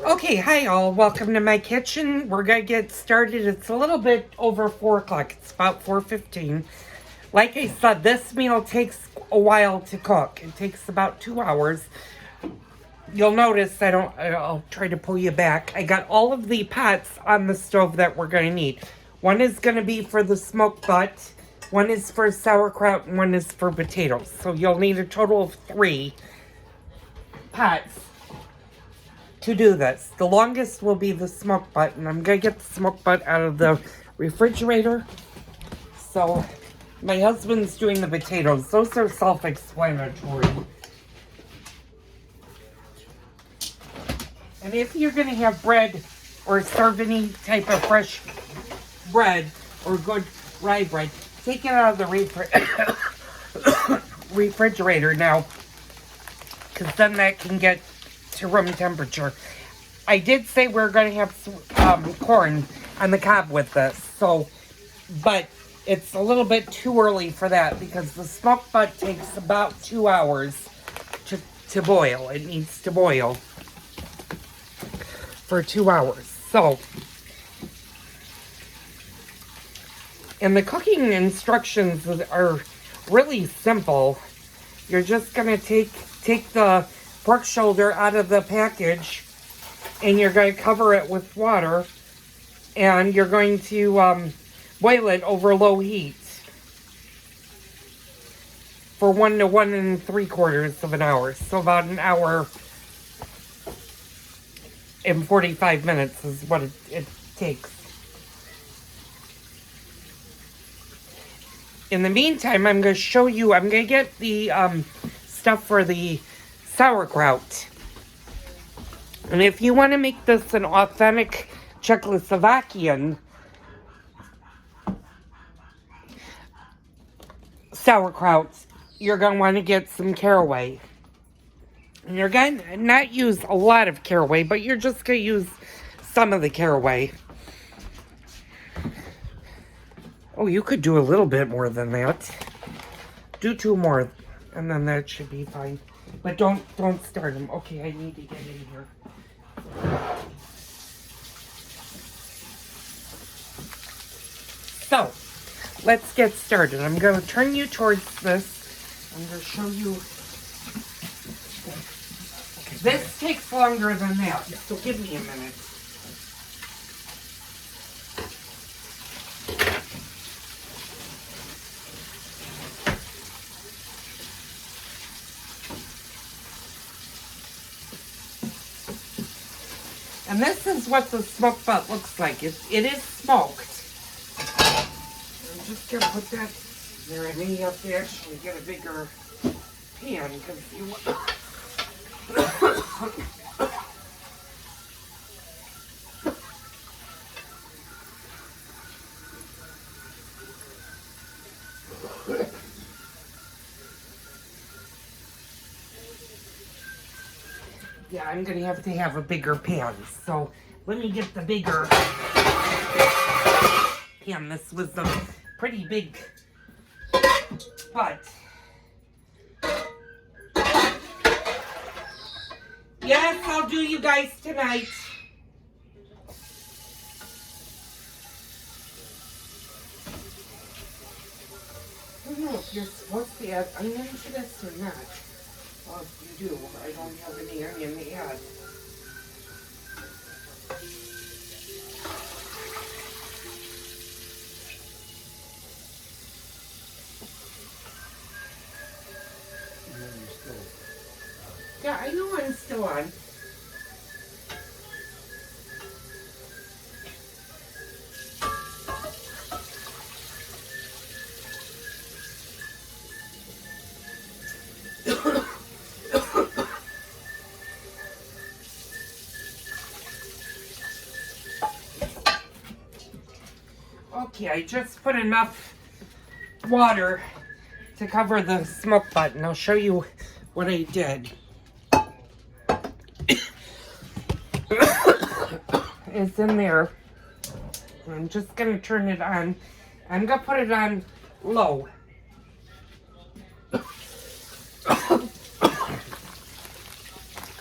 Okay, hi all. Welcome to my kitchen. We're gonna get started. It's a little bit over 4 o'clock. It's about 4:15. Like I said, this meal takes a while to cook. It takes about 2 hours. You'll notice I'll try to pull you back. I got all of the pots on the stove that we're gonna need. One is gonna be for the smoked butt, one is for sauerkraut, and one is for potatoes. So you'll need a total of 3 pots to do this. The longest will be the smoke butt, and I'm gonna get the smoke butt out of the refrigerator. So my husband's doing the potatoes. Those are self-explanatory. And if you're gonna have bread or serve any type of fresh bread or good rye bread, take it out of the refrigerator now, because then that can get to room temperature. I did say we're going to have corn on the cob with this, but it's a little bit too early for that because the smoked butt takes about 2 hours to boil. It needs to boil for 2 hours. So, and the cooking instructions are really simple. You're just going to take the pork shoulder out of the package, and you're going to cover it with water, and you're going to boil it over low heat for 1 to 1 3/4 hours. So about an hour and 45 minutes is what it takes. In the meantime, I'm going to get the stuff for the sauerkraut. And if you want to make this an authentic Czechoslovakian sauerkraut, you're going to want to get some caraway. And you're going to not use a lot of caraway, but you're just going to use some of the caraway. Oh, you could do a little bit more than that. Do 2 more, and then that should be fine. But don't start them. Okay, I need to get in here. So, let's get started. I'm going to turn you towards this. I'm going to show you. This takes longer than that, so give me a minute. And this is what the smoked butt looks like. It is smoked. I'm just going to put that there. I may have to actually get a bigger pan because you... Yeah, I'm going to have a bigger pan. So let me get the bigger pan. This was a pretty big butt. Yes, I'll do you guys tonight. I don't know if you're supposed to add onion to this or not. Well, if you do, I don't have any onion to add. Yeah, I know I'm still on. Okay, I just put enough water to cover the smoke button. I'll show you what I did. It's in there. I'm just going to turn it on. I'm going to put it on low.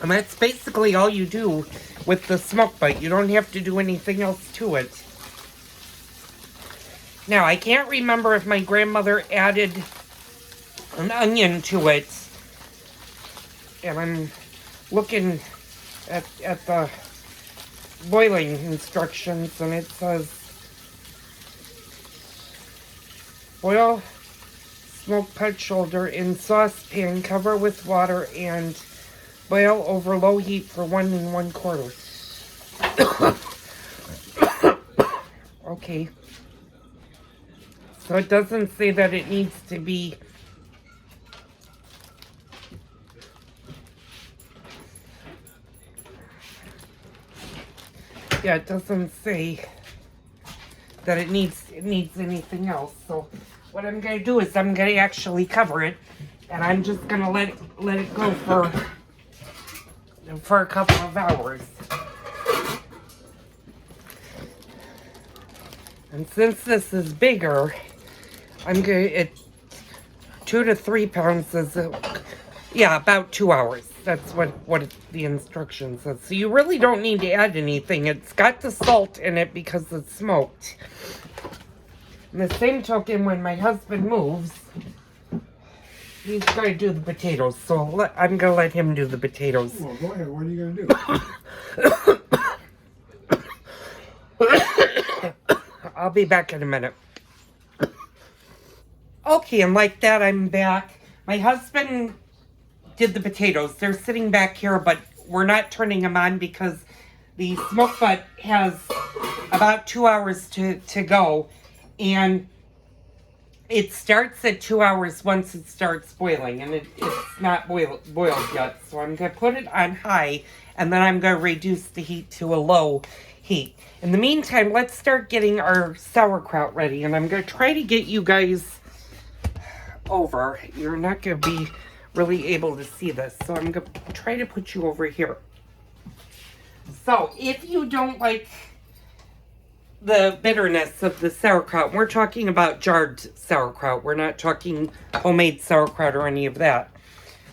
And that's basically all you do with the smoke bite. You don't have to do anything else to it. Now, I can't remember if my grandmother added an onion to it. And I'm looking at the boiling instructions, and it says boil smoked pet shoulder in saucepan, cover with water, and boil over low heat for 1 1/4. Okay. So it doesn't say that it needs to be it doesn't say that it needs anything else. So what I'm gonna do is I'm gonna actually cover it, and I'm just gonna let it go for a couple of hours. And since this is bigger, I'm gonna 2 to 3 pounds is about 2 hours. That's what the instruction says. So you really don't need to add anything. It's got the salt in it because it's smoked. In the same token, when my husband moves, he's going to do the potatoes. So I'm going to let him do the potatoes. Well, go ahead. What are you going to do? I'll be back in a minute. Okay, and like that, I'm back. My husband did the potatoes. They're sitting back here, but we're not turning them on because the smoke butt has about 2 hours to go, and it starts at 2 hours once it starts boiling, and it's not boiled yet. So I'm going to put it on high, and then I'm going to reduce the heat to a low heat. In the meantime, let's start getting our sauerkraut ready, and I'm going to try to get you guys over. You're not going to be really able to see this, so I'm going to try to put you over here. So if you don't like the bitterness of the sauerkraut, we're talking about jarred sauerkraut, we're not talking homemade sauerkraut or any of that.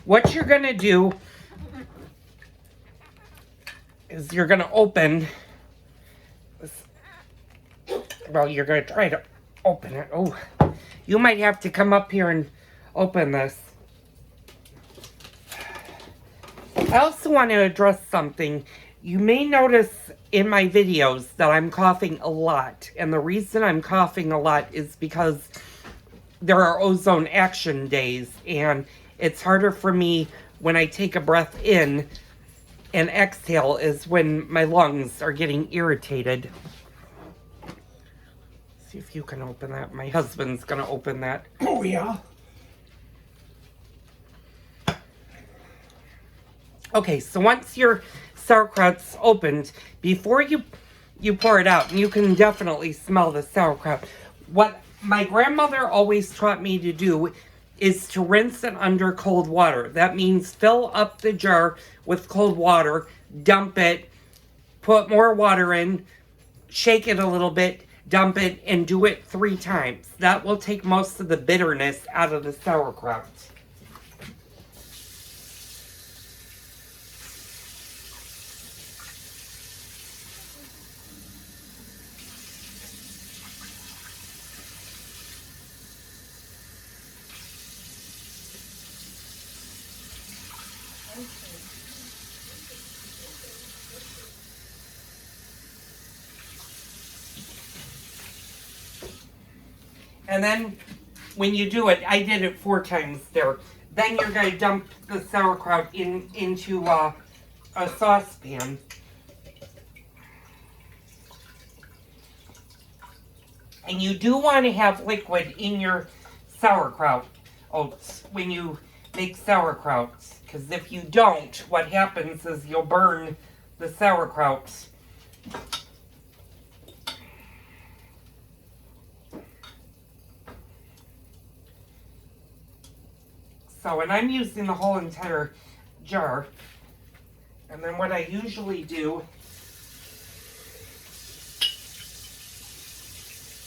What you're going to do is you're going to open this. Well, you're going to try to open it. Oh, you might have to come up here and open this. I also want to address something. You may notice in my videos that I'm coughing a lot. And the reason I'm coughing a lot is because there are ozone action days. And it's harder for me when I take a breath in and exhale is when my lungs are getting irritated. See if you can open that. My husband's going to open that. Oh, yeah. Okay, so once your sauerkraut's opened, before you pour it out, and you can definitely smell the sauerkraut, what my grandmother always taught me to do is to rinse it under cold water. That means fill up the jar with cold water, dump it, put more water in, shake it a little bit, dump it, and do it 3 times. That will take most of the bitterness out of the sauerkraut. And then when you do it, I did it 4 times there. Then you're going to dump the sauerkraut into a saucepan. And you do want to have liquid in your sauerkraut oats when you make sauerkraut. Because if you don't, what happens is you'll burn the sauerkraut. So, and I'm using the whole entire jar. And then what I usually do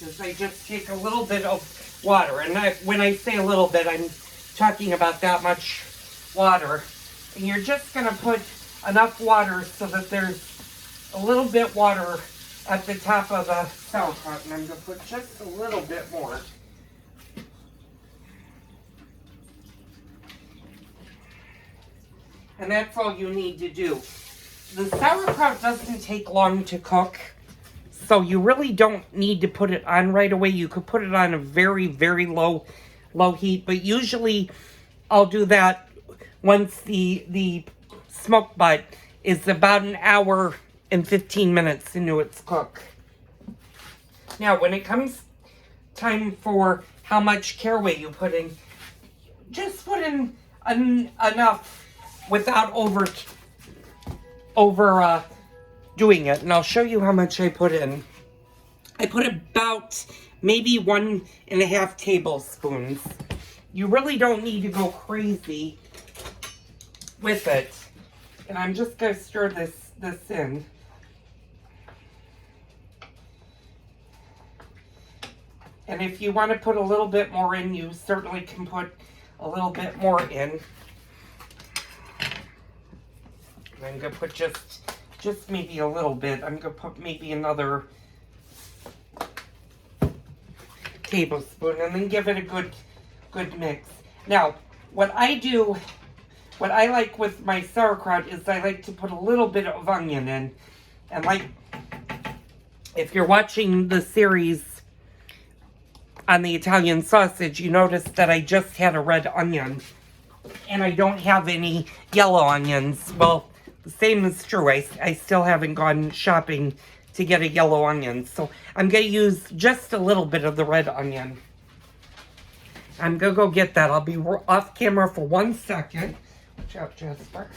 is I just take a little bit of water. And when I say a little bit, I'm talking about that much water. And you're just going to put enough water so that there's a little bit water at the top of the sauerkraut, and I'm going to put just a little bit more. And that's all you need to do. The sauerkraut doesn't take long to cook, so you really don't need to put it on right away. You could put it on a very, very low heat, but usually I'll do that once the smoke butt is about an hour and 15 minutes into its cook. Now, when it comes time for how much caraway you put in, just put in enough without over doing it. And I'll show you how much I put in. I put about maybe 1.5 tablespoons. You really don't need to go crazy with it. And I'm just going to stir this in. And if you want to put a little bit more in, you certainly can put a little bit more in. And I'm going to put just maybe a little bit. I'm going to put maybe another tablespoon and then give it a good mix. Now, what I like with my sauerkraut is I like to put a little bit of onion in. And like, if you're watching the series on the Italian sausage, you notice that I just had a red onion. And I don't have any yellow onions. Well, the same is true. I still haven't gone shopping to get a yellow onion. So I'm going to use just a little bit of the red onion. I'm going to go get that. I'll be off camera for 1 second. Watch out, Jasper.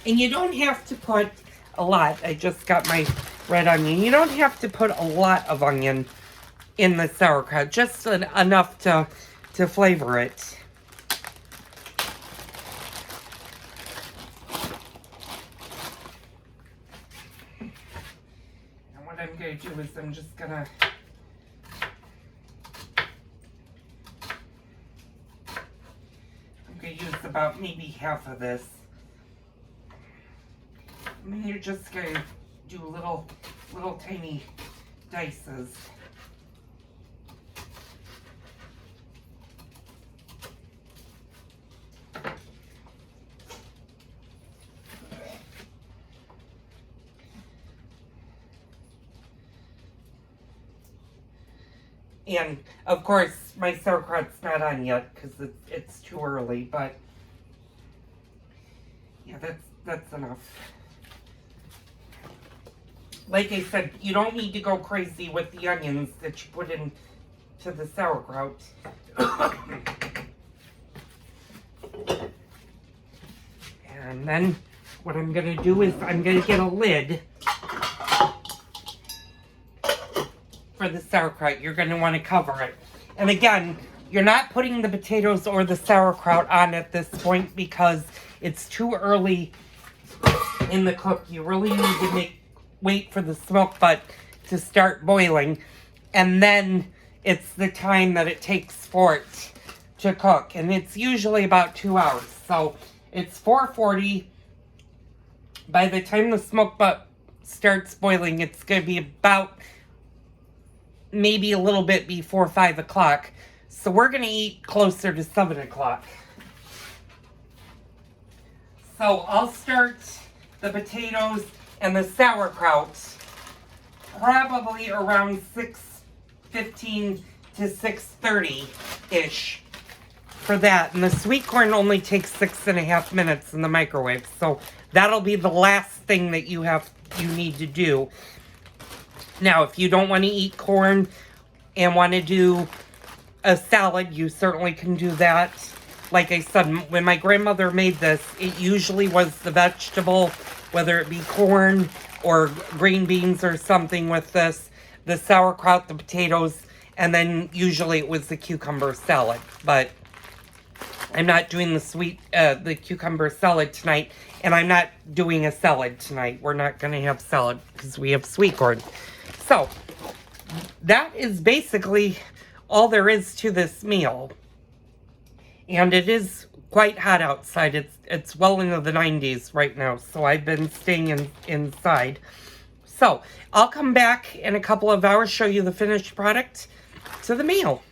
And you don't have to put a lot. I just got my red onion. You don't have to put a lot of onion in the sauerkraut. Just enough to flavor it. And what I'm going to do is I'm just going to use about maybe half of this. And then you're just going to do little tiny dices. And of course, my sauerkraut's not on yet because it's too early, but yeah, that's enough. Like I said, you don't need to go crazy with the onions that you put into the sauerkraut. And then what I'm going to do is I'm going to get a lid for the sauerkraut. You're going to want to cover it. And again, you're not putting the potatoes or the sauerkraut on at this point because it's too early in the cook. You really need to wait for the smoke butt to start boiling, and then it's the time that it takes for it to cook, and it's usually about 2 hours. So it's 4:40. By the time the smoke butt starts boiling, it's going to be about maybe a little bit before 5 o'clock. So we're going to eat closer to 7 o'clock. So I'll start the potatoes and the sauerkraut probably around 6:15 to 6:30-ish for that. And the sweet corn only takes 6.5 minutes in the microwave. So that'll be the last thing that you need to do. Now, if you don't want to eat corn and want to do a salad, you certainly can do that. Like I said, when my grandmother made this, it usually was the vegetable, whether it be corn or green beans or something with this, the sauerkraut, the potatoes, and then usually it was the cucumber salad. But I'm not doing the cucumber salad tonight, and I'm not doing a salad tonight. We're not going to have salad because we have sweet corn. So that is basically all there is to this meal. And it is quite hot outside. It's well into the 90s right now, so I've been staying inside. So I'll come back in a couple of hours, show you the finished product to the meal.